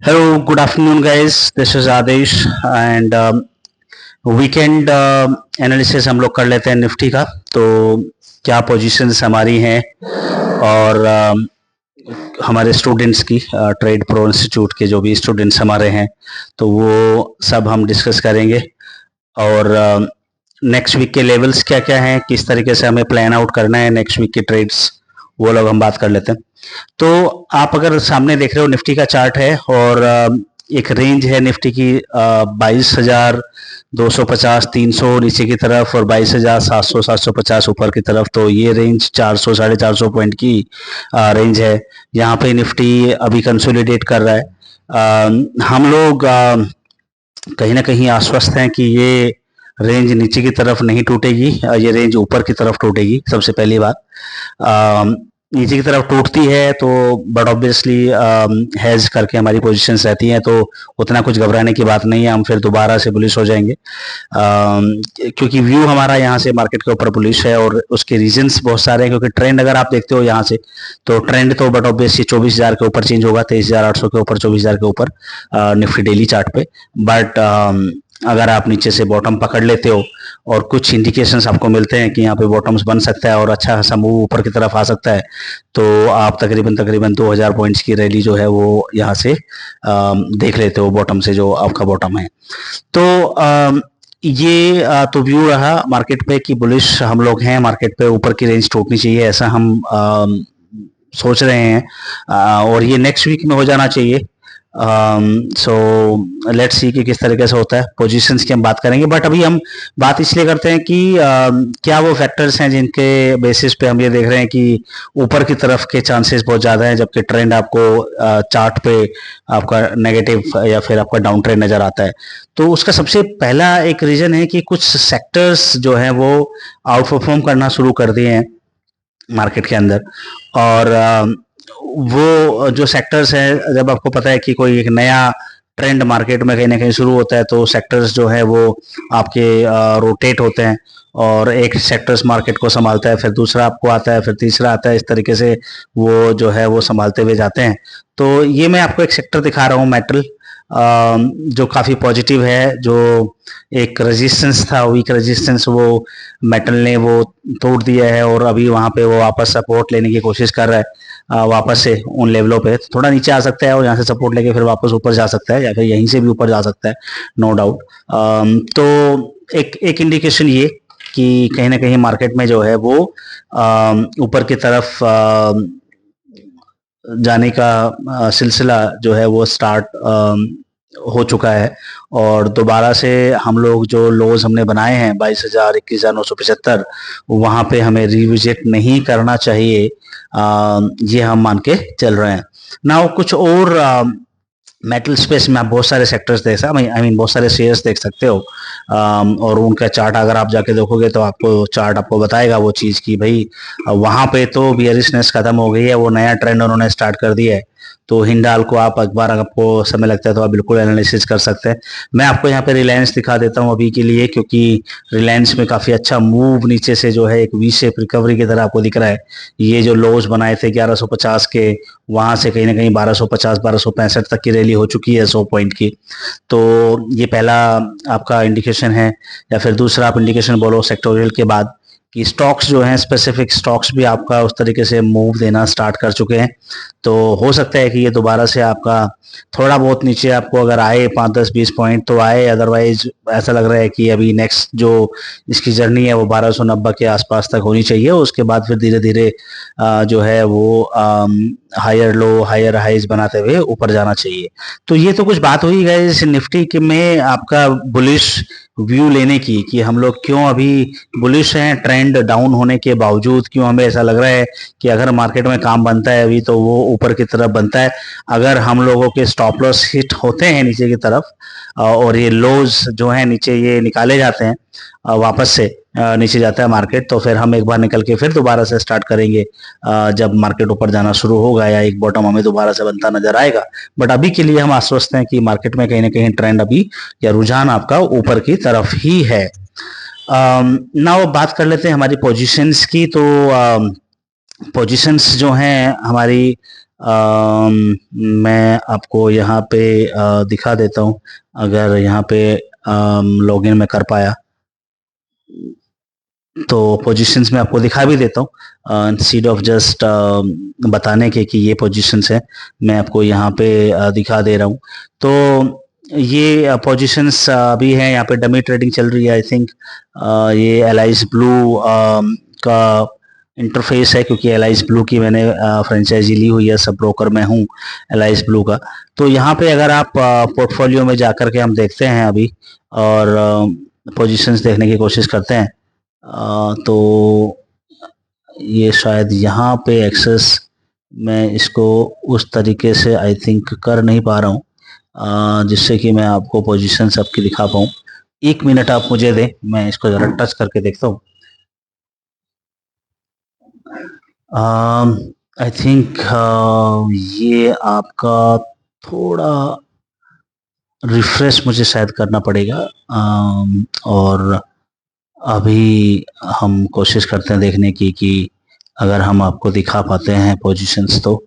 Hello, good afternoon, guys. This is Adesh and weekend analysis हम लोग कर लेते हैं निफ्टी का। तो क्या पोजीशंस हमारी हैं और हमारे स्टूडेंट्स की ट्रेड प्रो इंस्टीट्यूट के जो भी स्टूडेंट्स हमारे हैं तो वो सब हम डिस्कस करेंगे। और नेक्स्ट वीक के लेवल्स क्या क्या हैं, किस तरीके से हमें प्लान आउट करना है नेक्स्ट वीक के ट्रेड्स, वो लोग हम बात कर लेते हैं। तो आप अगर सामने देख रहे हो निफ्टी का चार्ट है और एक रेंज है निफ्टी की 22,250 300 नीचे की तरफ और 22,700 750 ऊपर की तरफ। तो ये रेंज 400 450 पॉइंट की रेंज है। यहाँ पे निफ्टी अभी कंसोलिडेट कर रहा है। हम लोग कहीं ना कहीं आश्वस्त हैं कि ये रेंज नीचे की तरफ नहीं टूटेगी, ये रेंज ऊपर की तरफ टूटेगी। सबसे पहली बात, नीचे की तरफ टूटती है तो बट ऑब्वियसली हेज करके हमारी पोजीशंस रहती हैं, तो उतना कुछ घबराने की बात नहीं है। हम फिर दोबारा से बुलिश हो जाएंगे क्योंकि व्यू हमारा यहाँ से मार्केट के ऊपर बुलिश है और उसके रीजंस बहुत सारे हैं। क्योंकि ट्रेंड अगर आप देखते हो यहाँ से, तो ट्रेंड तो बट ऑब्वियसली 24,000 के ऊपर चेंज होगा, 23,800 के ऊपर, 24,000 के ऊपर निफ्टी डेली चार्ट पे। बट अगर आप नीचे से बॉटम पकड़ लेते हो और कुछ इंडिकेशंस आपको मिलते हैं कि यहाँ पे बॉटम्स बन सकता है और अच्छा खासा मूव ऊपर की तरफ आ सकता है, तो आप तकरीबन 2000 पॉइंट्स की रैली जो है वो यहाँ से देख लेते हो बॉटम से, जो आपका बॉटम है। तो ये तो व्यू रहा मार्केट पे कि बुलिश हम लोग हैं, मार्केट पे ऊपर की रेंज टूटनी चाहिए, ऐसा हम सोच रहे हैं और ये नेक्स्ट वीक में हो जाना चाहिए। सो लेट्स सी कि किस तरीके से होता है। पोजीशंस की हम बात करेंगे, बट अभी हम बात इसलिए करते हैं कि क्या वो फैक्टर्स हैं जिनके बेसिस पे हम ये देख रहे हैं कि ऊपर की तरफ के चांसेस बहुत ज़्यादा हैं, जबकि ट्रेंड आपको चार्ट पे आपका नेगेटिव या फिर आपका डाउन ट्रेंड नज़र आता है। तो उसका सबसे पहला एक रीज़न है कि कुछ सेक्टर्स जो हैं वो आउट परफॉर्म करना शुरू कर दिए हैं मार्केट के अंदर। और वो जो सेक्टर्स हैं, जब आपको पता है कि कोई एक नया ट्रेंड मार्केट में कहीं ना कहीं शुरू होता है, तो सेक्टर्स जो है वो आपके रोटेट होते हैं और एक सेक्टर्स मार्केट को संभालता है, फिर दूसरा आपको आता है, फिर तीसरा आता है। इस तरीके से वो जो है वो संभालते हुए जाते हैं। तो ये मैं आपको एक सेक्टर दिखा रहा हूँ, मेटल, जो काफ़ी पॉजिटिव है। जो एक रेजिस्टेंस था, वीक रेजिस्टेंस, वो मेटल ने वो तोड़ दिया है और अभी वहाँ पे वो वापस सपोर्ट लेने की कोशिश कर रहा है वापस से उन लेवलों पे। थोड़ा नीचे आ सकता है और यहाँ से सपोर्ट लेके फिर वापस ऊपर जा सकता है या फिर यहीं से भी ऊपर जा सकता है, नो डाउट। तो एक इंडिकेशन ये कि कहीं ना कहीं मार्केट में जो है वो ऊपर की तरफ जाने का सिलसिला जो है वो स्टार्ट हो चुका है। और दोबारा से हम लोग जो लोज हमने बनाए हैं 22,000 21,975, वहाँ पे हमें रिविजिट नहीं करना चाहिए, ये हम मान के चल रहे हैं ना। कुछ और मेटल स्पेस में आप बहुत सारे सेक्टर्स देख सकते, आई मीन बहुत सारे शेयर्स देख सकते हो और उनका चार्ट अगर आप जाके देखोगे तो आपको चार्ट आपको बताएगा वो चीज़ कि भाई वहाँ पे तो बियरिशनेस खत्म हो गई है, वो नया ट्रेंड उन्होंने स्टार्ट कर दिया है। तो हिंडाल को आप एक बार आपको समय लगता है तो आप बिल्कुल एनालिसिस कर सकते हैं। मैं आपको यहाँ पे रिलायंस दिखा देता हूँ अभी के लिए, क्योंकि रिलायंस में काफ़ी अच्छा मूव नीचे से जो है एक वी शेप रिकवरी की तरह आपको दिख रहा है। ये जो लोज बनाए थे 1150 के, वहाँ से कहीं ना कहीं 1250 1265 तक की रैली हो चुकी है 100 पॉइंट की। तो ये पहला आपका इंडिकेशन है। या फिर दूसरा आप इंडिकेशन बोलो सेक्टोरियल के बाद कि स्टॉक्स जो हैं, स्पेसिफिक स्टॉक्स भी आपका उस तरीके से मूव देना स्टार्ट कर चुके हैं। तो हो सकता है कि ये दोबारा से आपका थोड़ा बहुत नीचे आपको अगर आए 5 10 20 पॉइंट तो आए, अदरवाइज ऐसा लग रहा है कि अभी नेक्स्ट जो इसकी जर्नी है वो 1290 के आसपास तक होनी चाहिए। उसके बाद फिर धीरे धीरे जो है वो हायर लो हायर हाइज बनाते हुए ऊपर जाना चाहिए। तो ये तो कुछ बात हुई गाइस निफ्टी के में आपका बुलिश व्यू लेने की, कि हम लोग क्यों अभी बुलिश हैं ट्रेंड डाउन होने के बावजूद। क्यों हमें ऐसा लग रहा है कि अगर मार्केट में काम बनता है अभी तो वो ऊपर की तरफ बनता है। अगर हम लोगों के स्टॉप लॉस हिट होते हैं नीचे की तरफ और ये लोज जो है नीचे ये निकाले जाते हैं, वापस से नीचे जाता है मार्केट, तो फिर हम एक बार निकल के फिर दोबारा से स्टार्ट करेंगे जब मार्केट ऊपर जाना शुरू होगा या एक बॉटम हमें दोबारा से बनता नजर आएगा। बट अभी के लिए हम आश्वस्त हैं कि मार्केट में कहीं ना कहीं ट्रेंड अभी या रुझान आपका ऊपर की तरफ ही है। नाउ बात कर लेते हैं हमारी पोजीशंस की। तो पोजीशंस जो हैं हमारी मैं आपको यहाँ पे दिखा देता हूँ, अगर यहाँ पे लॉगिन मैं कर पाया तो पोजीशंस में आपको दिखा भी देता हूँ, इंस्टेड ऑफ जस्ट बताने के कि ये पोजीशंस है, मैं आपको यहाँ पे दिखा दे रहा हूँ। तो ये पोजीशंस अभी हैं, यहाँ पे डमी ट्रेडिंग चल रही है। आई थिंक ये एलाइज ब्लू का इंटरफेस है, क्योंकि एलाइज ब्लू की मैंने फ्रेंचाइजी ली हुई है, सब ब्रोकर में हूँ एलाइज ब्लू का। तो यहाँ पे अगर आप पोर्टफोलियो में जाकर के हम देखते हैं अभी और पोजीशंस देखने की कोशिश करते हैं, तो ये शायद यहाँ पे एक्सेस मैं इसको उस तरीके से आई थिंक कर नहीं पा रहा हूँ जिससे कि मैं आपको पोजीशंस आपकी दिखा पाऊँ। 1 मिनट आप मुझे दें, मैं इसको ज़रा टच करके देखता हूँ। आई थिंक ये आपका थोड़ा रिफ्रेश मुझे शायद करना पड़ेगा, और अभी हम कोशिश करते हैं देखने की कि अगर हम आपको दिखा पाते हैं पोजीशंस तो।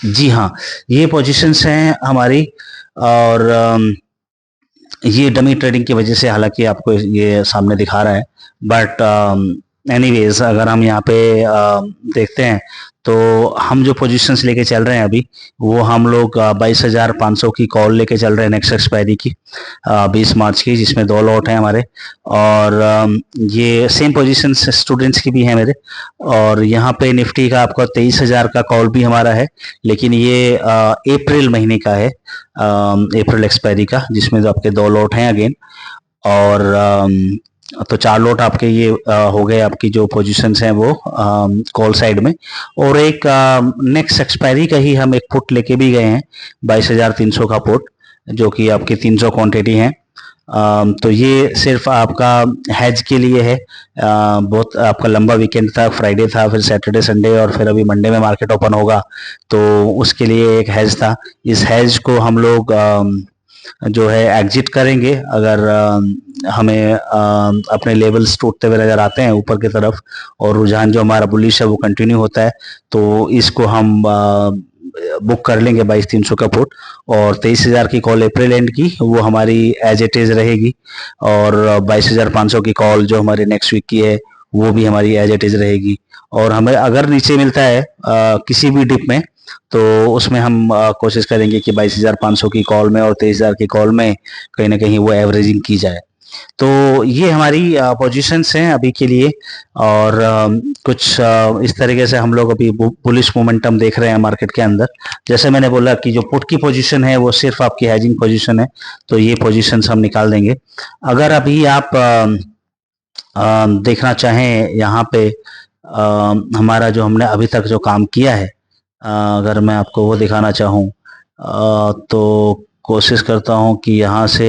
जी हाँ, ये पोजीशंस हैं हमारी, और ये डमी ट्रेडिंग की वजह से हालांकि आपको ये सामने दिखा रहा है, बट एनीवेज अगर हम यहाँ पे देखते हैं तो हम जो पोजीशंस लेके चल रहे हैं अभी, वो हम लोग 22,500 की कॉल लेके चल रहे हैं नेक्स्ट एक्सपायरी की 20 मार्च की, जिसमें 2 लॉट हैं हमारे, और ये सेम पोजीशंस स्टूडेंट्स की भी हैं मेरे। और यहाँ पे निफ्टी का आपका 23,000 का कॉल भी हमारा है, लेकिन ये अप्रैल महीने का है, अप्रैल एक्सपायरी का, जिसमें जो आपके 2 लॉट हैं अगेन, और तो 4 लॉट आपके ये हो गए, आपकी जो पोजीशंस हैं वो कॉल साइड में। और एक नेक्स्ट एक्सपायरी का ही हम एक पुट लेके भी गए हैं 22,300 का पुट, जो कि आपकी 300 क्वांटिटी है। तो ये सिर्फ आपका हैज के लिए है। बहुत आपका लंबा वीकेंड था, फ्राइडे था, फिर सैटरडे संडे, और फिर अभी मंडे में मार्केट ओपन होगा, तो उसके लिए एक हैज था। इस हैज को हम लोग जो है एग्जिट करेंगे अगर हमें अपने लेवल्स टूटते हुए नजर आते हैं ऊपर की तरफ, और रुझान जो हमारा बुलिश है वो कंटिन्यू होता है, तो इसको हम बुक कर लेंगे 22,300 का पुट। और 23,000 की कॉल अप्रैल एंड की वो हमारी एज इट इज रहेगी, और 22,500 की कॉल जो हमारी नेक्स्ट वीक की है वो भी हमारी एज इट इज रहेगी। और हमें अगर नीचे मिलता है किसी भी डिप में, तो उसमें हम कोशिश करेंगे कि 22,500 की कॉल में और 23,000 की कॉल में कहीं ना कहीं वो एवरेजिंग की जाए। तो ये हमारी पोजीशंस हैं अभी के लिए, और कुछ इस तरीके से हम लोग अभी बुलिश मोमेंटम देख रहे हैं मार्केट के अंदर। जैसे मैंने बोला कि जो पुट की पोजीशन है वो सिर्फ आपकी हेजिंग पोजीशन है, तो ये पोजीशंस हम निकाल देंगे। अगर अभी आप देखना चाहें यहाँ पे हमारा जो हमने अभी तक जो काम किया है, अगर मैं आपको वो दिखाना चाहूँ तो कोशिश करता हूँ कि यहाँ से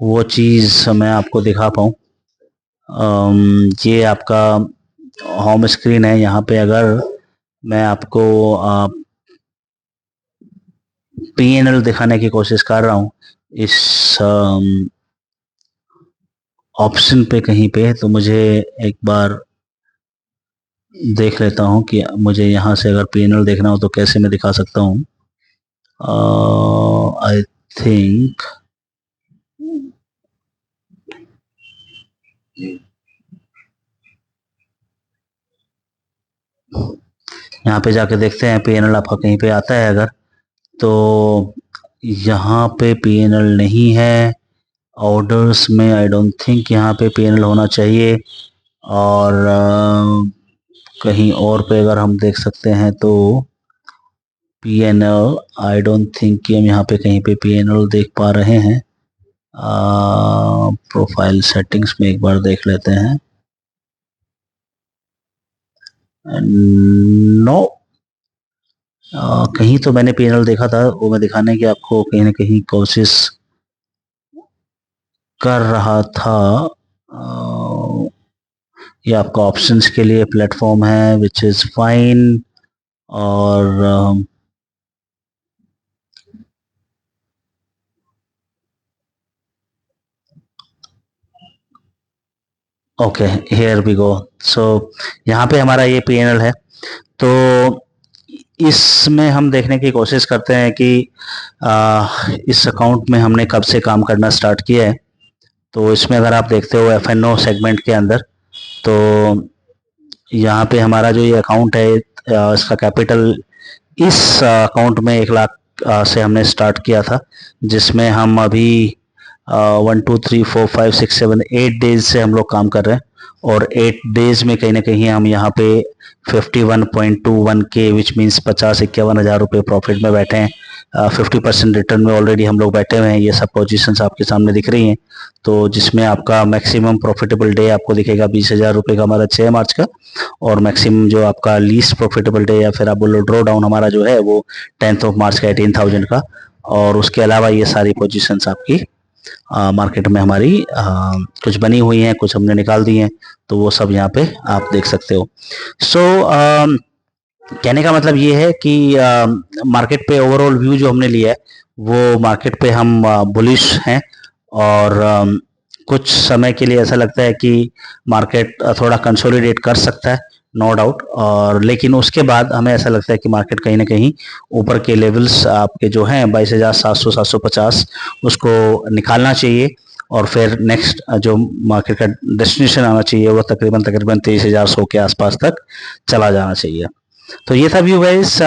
वो चीज़ मैं आपको दिखा पाऊँ। ये आपका होम स्क्रीन है, यहाँ पे अगर मैं आपको पीएनएल दिखाने की कोशिश कर रहा हूँ इस ऑप्शन पे कहीं पे, तो मुझे एक बार देख लेता हूँ कि मुझे यहाँ से अगर पीएनएल देखना हो तो कैसे मैं दिखा सकता हूँ। आई थिंक यहाँ पे जाके देखते हैं पीएनएल आपका कहीं पे आता है अगर, तो यहाँ पे पीएनएल नहीं है। ऑर्डर्स में आई डोंट थिंक यहाँ पे पीएनएल होना चाहिए, और कहीं और पे अगर हम देख सकते हैं तो पीएनएल आई डोंट थिंक कि हम यहाँ पे कहीं पे पीएनएल देख पा रहे हैं। प्रोफाइल सेटिंग्स में एक बार देख लेते हैं। नो, कहीं तो मैंने पीएनएल देखा था, वो मैं दिखाने की आपको कहीं ना कहीं कोशिश कर रहा था। ये आपका ऑप्शंस के लिए प्लेटफॉर्म है विच इज फाइन, और ओके, हियर वी गो। सो यहाँ पे हमारा ये पीएनएल है। तो इसमें हम देखने की कोशिश करते हैं कि इस अकाउंट में हमने कब से काम करना स्टार्ट किया है। तो इसमें अगर आप देखते हो F&O सेगमेंट के अंदर, तो यहाँ पे हमारा जो ये अकाउंट है इसका कैपिटल इस अकाउंट में 1 लाख से हमने स्टार्ट किया था, जिसमें हम अभी 1 2 3 4 5 6 7 8 डेज से हम लोग काम कर रहे हैं। और 8 डेज में कहीं ना कहीं हम यहाँ पे 51.21 के विच मीन्स 50-51 हज़ार रुपये प्रॉफिट में बैठे हैं। 50% रिटर्न में ऑलरेडी हम लोग बैठे हुए हैं। ये सब पोजीशंस आपके सामने दिख रही हैं। तो जिसमें आपका मैक्सिमम प्रॉफिटेबल डे आपको दिखेगा 20,000 रुपये का हमारा 6 मार्च का, और मैक्सिमम जो आपका लीस्ट प्रॉफिटेबल डे या फिर आप बोलो ड्रॉ डाउन हमारा जो है वो 10 मार्च का 18,000 का। और उसके अलावा ये सारी पोजीशंस आपकी मार्केट में हमारी कुछ बनी हुई हैं, कुछ हमने निकाल दी हैं, तो वो सब यहाँ पे आप देख सकते हो। सो कहने का मतलब ये है कि मार्केट पे ओवरऑल व्यू जो हमने लिया है वो मार्केट पे हम बुलिश हैं। और कुछ समय के लिए ऐसा लगता है कि मार्केट थोड़ा कंसोलिडेट कर सकता है, नो डाउट। और लेकिन उसके बाद हमें ऐसा लगता है कि मार्केट कहीं ना कहीं ऊपर के लेवल्स आपके जो हैं 22,700 750 उसको निकालना चाहिए। और फिर नेक्स्ट जो मार्केट का डेस्टिनेशन आना चाहिए वो तकरीबन 23,100 के आसपास तक चला जाना चाहिए। तो ये था व्यू गाइस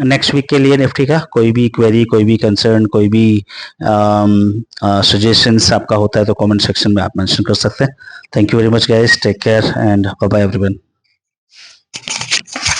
नेक्स्ट वीक के लिए निफ्टी का। कोई भी क्वेरी, कोई भी कंसर्न, कोई भी सजेशंस आपका होता है तो कमेंट सेक्शन में आप मेंशन कर सकते हैं। Thank you very much guys, take care and bye bye everyone.